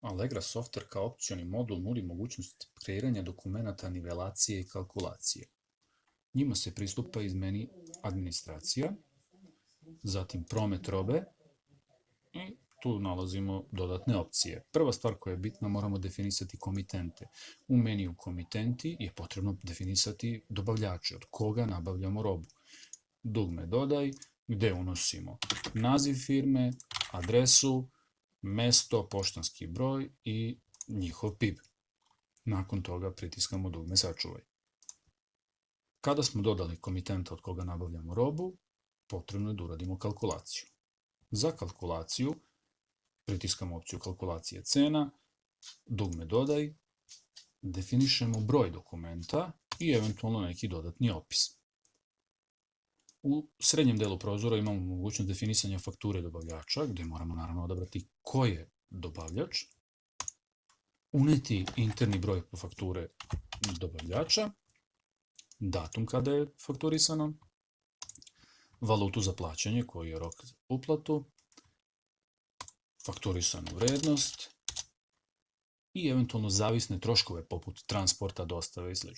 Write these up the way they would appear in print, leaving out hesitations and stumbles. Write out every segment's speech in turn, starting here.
Allegra Software kao opcioni modul nudi mogućnost kreiranja dokumenata, nivelacije i kalkulacije. Njima se pristupa iz meni administracija, zatim promet robe i tu nalazimo dodatne opcije. Prva stvar koja je bitna, moramo definisati komitente. U meniju komitenti je potrebno definisati dobavljače, od koga nabavljamo robu. Dugme dodaj, gde unosimo naziv firme, adresu, mesto, poštanski broj i njihov PIB. Nakon toga pritiskamo dugme sačuvaj. Kada smo dodali komitenta od koga nabavljamo robu, potrebno je da uradimo kalkulaciju. Za kalkulaciju pritiskamo opciju kalkulacije cena, dugme dodaj, definišemo broj dokumenta i eventualno neki dodatni opis. U srednjem delu prozora imamo mogućnost definisanja fakture dobavljača, gde moramo naravno odabrati ko je dobavljač, uneti interni broj fakture dobavljača, datum kada je fakturisano, valutu za plaćanje koji je rok za uplatu, fakturisanu vrednost i eventualno zavisne troškove poput transporta, dostave i sl.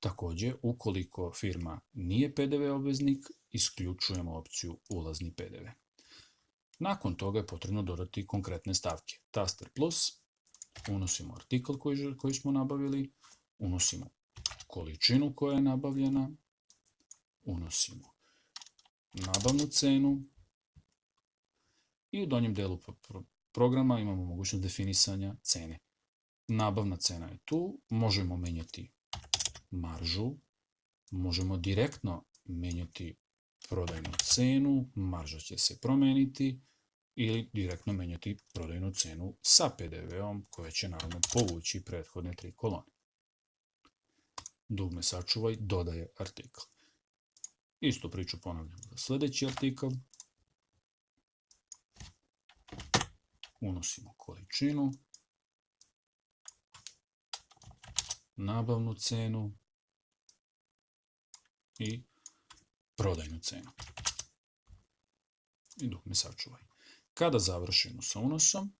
Takođe, ukoliko firma nije PDV obveznik, isključujemo opciju ulazni PDV. Nakon toga je potrebno dodati konkretne stavke. Taster plus, unosimo artikl koji smo nabavili, unosimo količinu koja je nabavljena, unosimo nabavnu cenu i u donjem delu programa imamo mogućnost definisanja cene. Nabavna cena je tu, možemo menjati maržu, možemo direktno menjati prodajnu cenu, marža će se promeniti, ili direktno menjati prodajnu cenu sa PDV-om koja će naravno povući prethodne 3 kolone. Dugme sačuvaj dodaje artikl. Istu priču ponavljamo za sledeći artikl. Unosimo količinu, nabavnu cenu i prodajnu cenu. I dugme sačuvaj. Kada završimo sa unosom,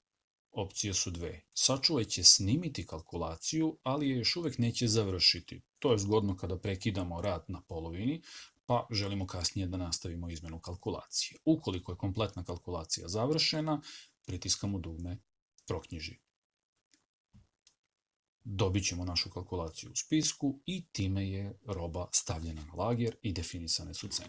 opcije su dve. Sačuvaj će snimiti kalkulaciju, ali je još uvek neće završiti. To je zgodno kada prekidamo rad na polovini, pa želimo kasnije da nastavimo izmenu kalkulacije. Ukoliko je kompletna kalkulacija završena, pritiskamo dugme proknjiži. Dobit ćemo našu kalkulaciju u spisku i time je roba stavljena na lager i definisane su cene.